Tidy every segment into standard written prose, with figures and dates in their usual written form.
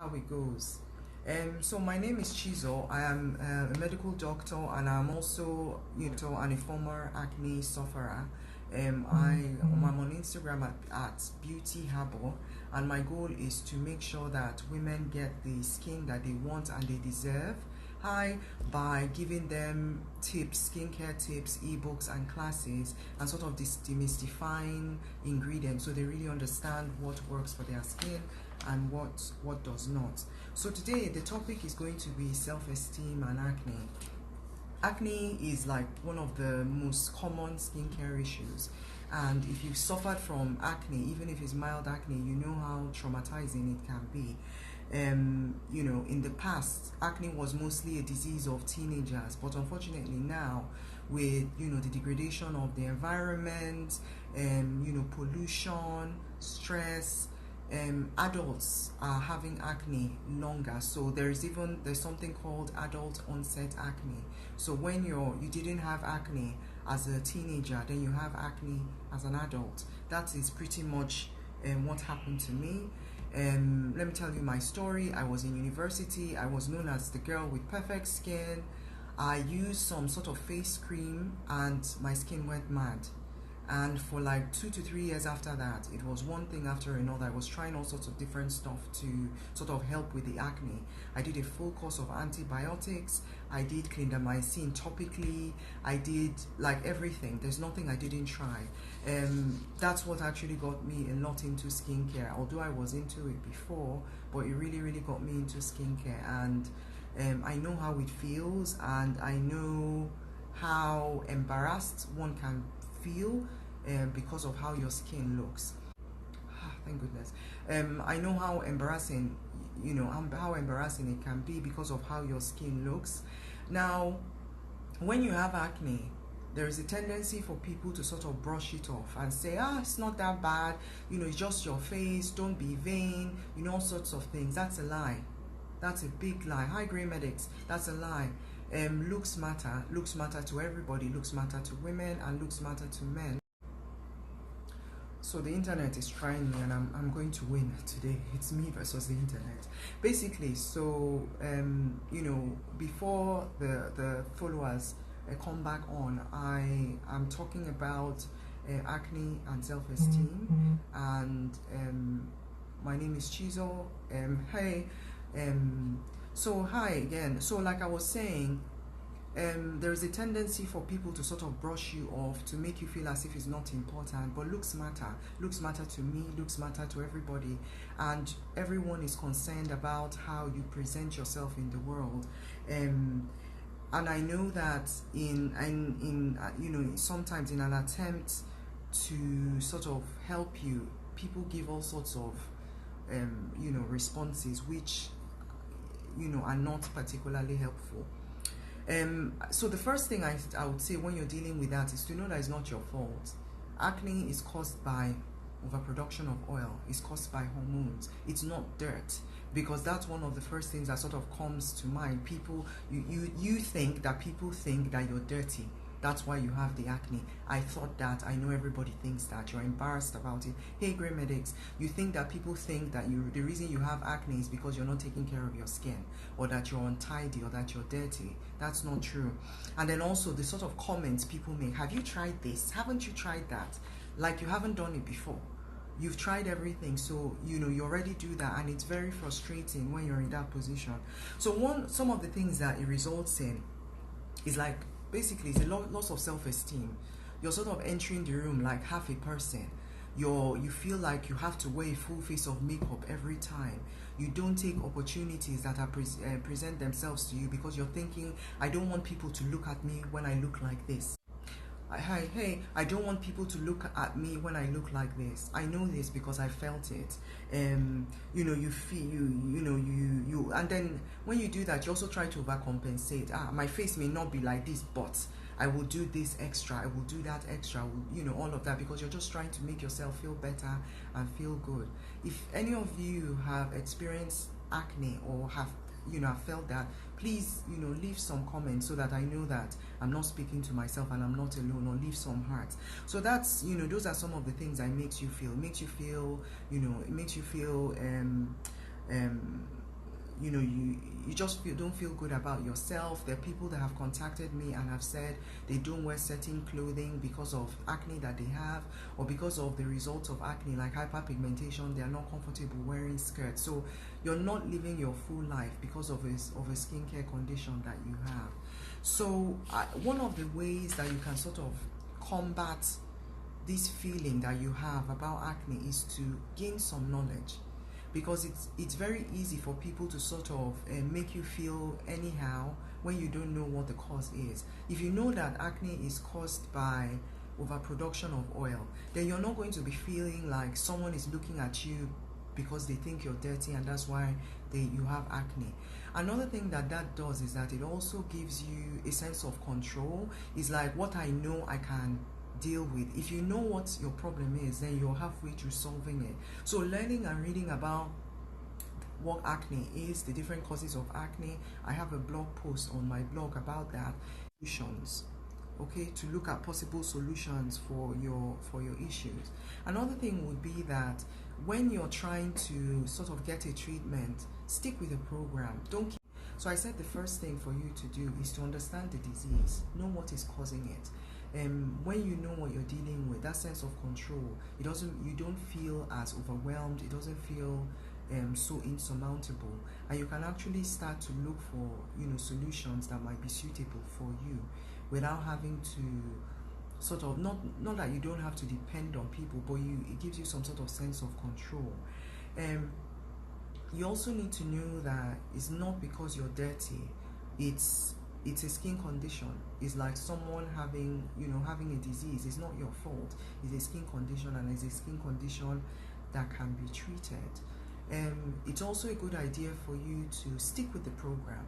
How it goes. So my name is Chizo. I am a medical doctor, and I'm also and a former acne sufferer. I'm on Instagram at Beauty Harbor, and my goal is to make sure that women get the skin that they want and they deserve. Hi, by giving them tips, skincare tips, ebooks, and classes, and sort of demystifying ingredients so they really understand what works for their skin and what does not. So today the topic is going to be self-esteem and acne. Acne is like one of the most common skincare issues, and if you've suffered from acne, even if it's mild acne, you know how traumatizing it can be. In the past, acne was mostly a disease of teenagers, but unfortunately now, with the degradation of the environment, pollution, stress, adults are having acne longer. So there's something called adult onset acne. So when you didn't have acne as a teenager, then you have acne as an adult. That is pretty much what happened to me. Let me tell you my story. I was in university. I was known as the girl with perfect skin. I used some sort of face cream and my skin went mad. And for like 2 to 3 years after that, it was one thing after another. I was trying all sorts of different stuff to sort of help with the acne. I did a full course of antibiotics. I did clindamycin topically. I did like everything. There's nothing I didn't try. That's what actually got me a lot into skincare. Although I was into it before, but it really got me into skincare. And I know how it feels, and I know how embarrassed one can feel because of how your skin looks. Thank goodness. I know how embarrassing, how embarrassing it can be because of how your skin looks. Now, when you have acne, there is a tendency for people to sort of brush it off and say, it's not that bad, it's just your face, don't be vain, all sorts of things. That's a lie. That's a big lie. Hi, Grey Medics, that's a lie. Looks matter to everybody. Looks matter to women and looks matter to men. So the internet is trying me, and I'm going to win today. It's me versus the internet, basically. So before the followers come back on, I am talking about acne and self-esteem. And my name is Chizo. Hey. So hi again. So like I was saying, there is a tendency for people to sort of brush you off, to make you feel as if it's not important, but looks matter. Looks matter to me, looks matter to everybody, and everyone is concerned about how you present yourself in the world. And I know that sometimes in an attempt to sort of help you, people give all sorts of responses which are not particularly helpful. So the first thing I would say when you're dealing with that is to know that it's not your fault. Acne is caused by overproduction of oil. It's caused by hormones. It's not dirt, because that's one of the first things that sort of comes to mind. You think that people think that you're dirty. That's why you have the acne. I thought that. I know everybody thinks that. You're embarrassed about it. Hey, Grey Medics, you think that people think that the reason you have acne is because you're not taking care of your skin, or that you're untidy, or that you're dirty. That's not true. And then also the sort of comments people make. Have you tried this? Haven't you tried that? Like you haven't done it before. You've tried everything, so you already do that, and it's very frustrating when you're in that position. So some of the things that it results in is like, basically, it's a loss of self-esteem. You're sort of entering the room like half a person. You feel like you have to wear a full face of makeup every time. You don't take opportunities that are present themselves to you, because you're thinking, I don't want people to look at me when I look like this. Hey, I don't want people to look at me when I look like this. I know this because I felt it. You feel you and then when you do that, you also try to overcompensate. My face may not be like this, but I will do this extra, I will do that extra, all of that, because you're just trying to make yourself feel better and feel good. If any of you have experienced acne or have felt that, please leave some comments so that I know that I'm not speaking to myself and I'm not alone, or leave some hearts. So that's those are some of the things that makes you feel you just don't feel good about yourself. There are people that have contacted me and have said they don't wear certain clothing because of acne that they have, or because of the results of acne, like hyperpigmentation. They are not comfortable wearing skirts. So you're not living your full life because of a skincare condition that you have. So one of the ways that you can sort of combat this feeling that you have about acne is to gain some knowledge, because it's very easy for people to sort of make you feel anyhow when you don't know what the cause is. If you know that acne is caused by overproduction of oil, then you're not going to be feeling like someone is looking at you because they think you're dirty and that's why you have acne. Another thing that does is that it also gives you a sense of control. It's like, what I know I can deal with. If you know what your problem is, then you're halfway through solving it. So learning and reading about what acne is, the different causes of acne, I have a blog post on my blog about that. Solutions, okay, to look at possible solutions for your issues. Another thing would be that when you're trying to sort of get a treatment, stick with the program. Don't keep. So I said the first thing for you to do is to understand the disease, know what is causing it. When you know what you're dealing with, that sense of control, you don't feel as overwhelmed, it doesn't feel so insurmountable, and you can actually start to look for solutions that might be suitable for you without having to sort of, not that you don't have to depend on people, but it gives you some sort of sense of control. You also need to know that it's not because you're dirty, it's a skin condition. It's like someone having a disease. It's not your fault. It's a skin condition, and it's a skin condition that can be treated. It's also a good idea for you to stick with the program.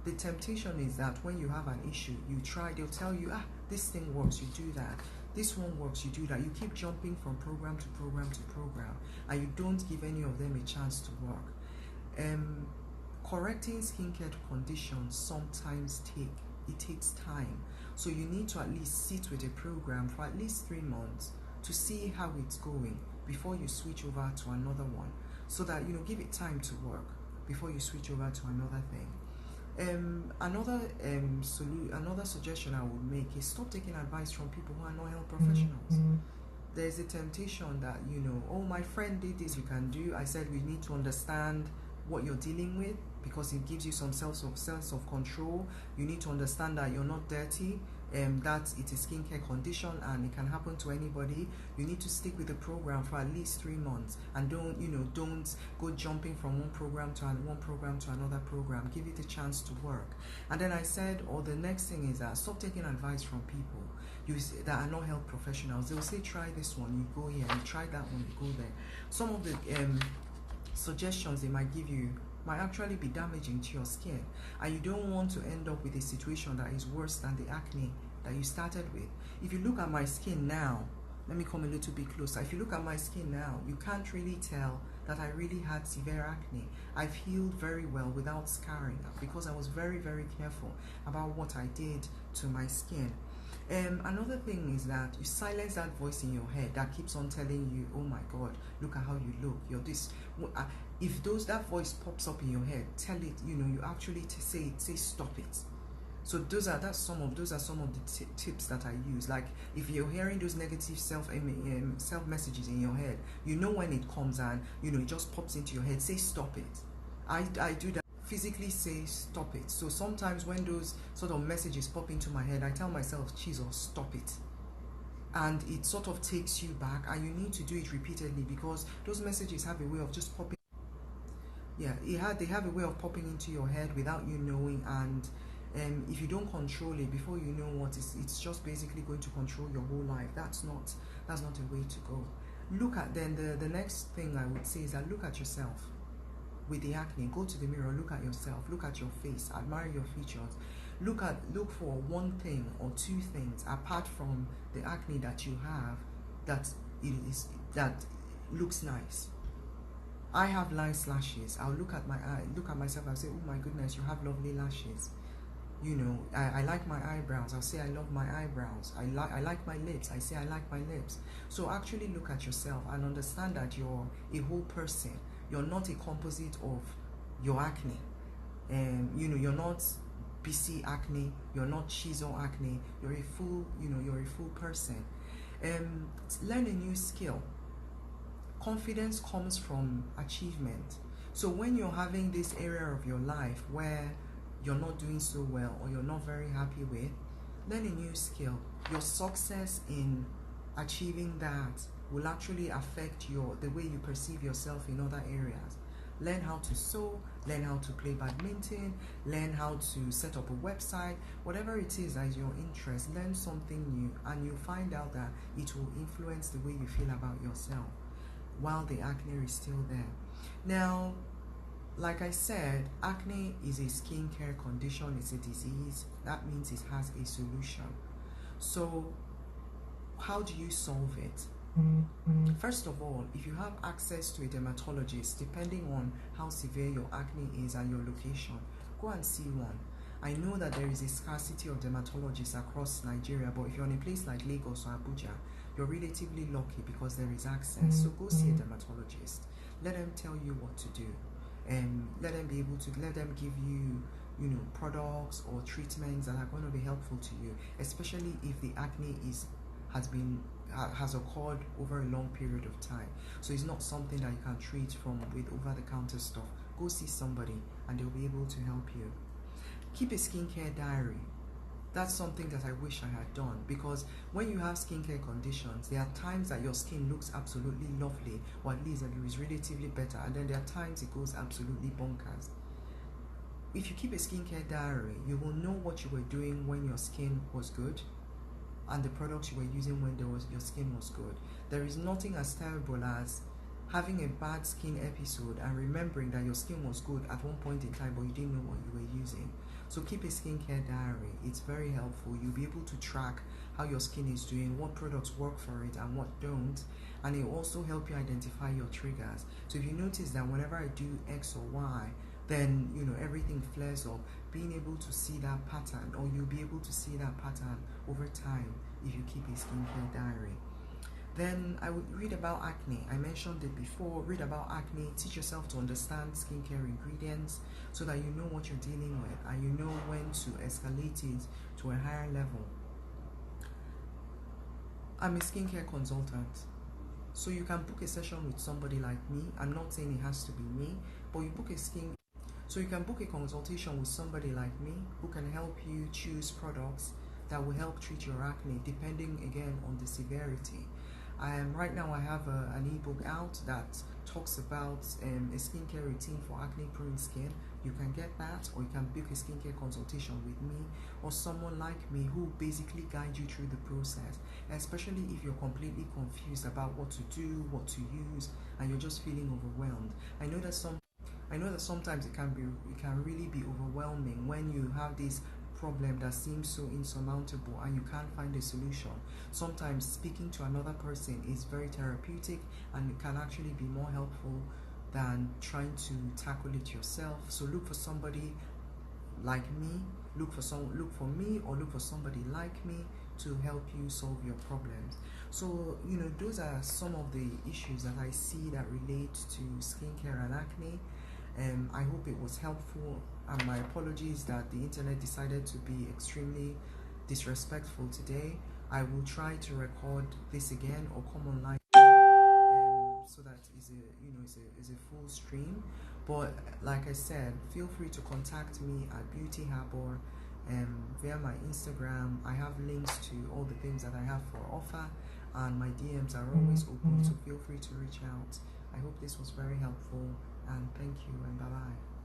The temptation is that when you have an issue, they'll tell you, this thing works, you do that. This one works, you do that. You keep jumping from program to program to program, and you don't give any of them a chance to work. Correcting skincare conditions sometimes takes time. So you need to at least sit with a program for at least 3 months to see how it's going before you switch over to another one, so that give it time to work before you switch over to another thing. Another suggestion I would make is stop taking advice from people who are not health professionals. There's a temptation that oh, my friend did this, you can do. I said we need to understand what you're dealing with, because it gives you some sense of control. You need to understand that you're not dirty, that it's a skincare condition and it can happen to anybody. You need to stick with the program for at least 3 months, and don't go jumping from one program to another program. Give it a chance to work. And then I said, the next thing is that stop taking advice from people that are not health professionals. They'll say, try this one, you go here, you try that one, you go there. Some of the suggestions they might give you might actually be damaging to your skin, and you don't want to end up with a situation that is worse than the acne that you started with. If you look at my skin now, let me come a little bit closer. If you look at my skin now, you can't really tell that I really had severe acne. I've healed very well without scarring, because I was very, very careful about what I did to my skin. Another thing is that you silence that voice in your head that keeps on telling you, oh my God, look at how you look, you're this. If that voice pops up in your head, tell it, you actually say stop it. So those are some of the tips that I use. Like, if you're hearing those negative self messages in your head, when it comes and it just pops into your head, say stop it. I do that. Physically say stop it. So sometimes when those sort of messages pop into my head, I tell myself, Jesus, stop it. And it sort of takes you back, and you need to do it repeatedly, because those messages have a way of just popping. Yeah, they have a way of popping into your head without you knowing, and if you don't control it, before you know what, it's just basically going to control your whole life. That's not a way to go. The next thing I would say is that look at yourself. With the acne, go to the mirror, look at yourself, look at your face, admire your features. Look for one thing or two things apart from the acne that you have that looks nice. I have nice lashes. I'll look at myself, I'll say, oh my goodness, you have lovely lashes. I like my eyebrows. I'll say I love my eyebrows. I like my lips. I say I like my lips. So actually look at yourself and understand that you're a whole person. You're not a composite of your acne. You know, you're not BC acne, you're not chisel acne, you're a full, you know, you're a full person. Learn a new skill. Confidence comes from achievement. So when you're having this area of your life where you're not doing so well or you're not very happy with, learn a new skill. Your success in achieving that will actually affect the way you perceive yourself in other areas. Learn how to sew, learn how to play badminton, learn how to set up a website, whatever it is as your interest, learn something new, and you'll find out that it will influence the way you feel about yourself while the acne is still there. Now, like I said, acne is a skincare condition, it's a disease. That means it has a solution. So, how do you solve it? First of all, if you have access to a dermatologist, depending on how severe your acne is and your location, go and see one. I know that there is a scarcity of dermatologists across Nigeria, but if you're in a place like Lagos or Abuja, you're relatively lucky because there is access. So go see a dermatologist. Let them tell you what to do, and let them give you, you know, products or treatments that are going to be helpful to you, especially if the acne has occurred over a long period of time. So it's not something that you can treat with over-the-counter stuff. Go see somebody and they'll be able to help you. Keep a skincare diary. That's something that I wish I had done, because when you have skincare conditions, there are times that your skin looks absolutely lovely, or at least that it is relatively better, and then there are times it goes absolutely bonkers. If you keep a skincare diary, you will know what you were doing when your skin was good and the products you were using when your skin was good. There is nothing as terrible as having a bad skin episode and remembering that your skin was good at one point in time, but you didn't know what you were using. So keep a skincare diary. It's very helpful. You'll be able to track how your skin is doing, what products work for it and what don't, and it will also help you identify your triggers. So if you notice that whenever I do X or Y, then, you know, everything flares up, being able to see that pattern, or you'll be able to see that pattern over time if you keep a skincare diary. Then I would read about acne. I mentioned it before. Read about acne. Teach yourself to understand skincare ingredients so that you know what you're dealing with and you know when to escalate it to a higher level. I'm a skincare consultant, so you can book a session with somebody like me. I'm not saying it has to be me, but you can book a consultation with somebody like me who can help you choose products that will help treat your acne, depending again on the severity. Right now I have an ebook out that talks about a skincare routine for acne-prone skin. You can get that, or you can book a skincare consultation with me or someone like me who basically guide you through the process, especially if you're completely confused about what to do, what to use, and you're just feeling overwhelmed. I know that sometimes it can really be overwhelming when you have this problem that seems so insurmountable and you can't find a solution. Sometimes speaking to another person is very therapeutic and it can actually be more helpful than trying to tackle it yourself. So look for somebody like me, look for me or look for somebody like me to help you solve your problems. So, you know, those are some of the issues that I see that relate to skincare and acne. I hope it was helpful, and my apologies that the internet decided to be extremely disrespectful today. I will try to record this again or come online so that it's a full stream. But like I said, feel free to contact me at Beauty Harbor via my Instagram. I have links to all the things that I have for offer, and my DMs are always open, so feel free to reach out. I hope this was very helpful, and thank you, and bye-bye.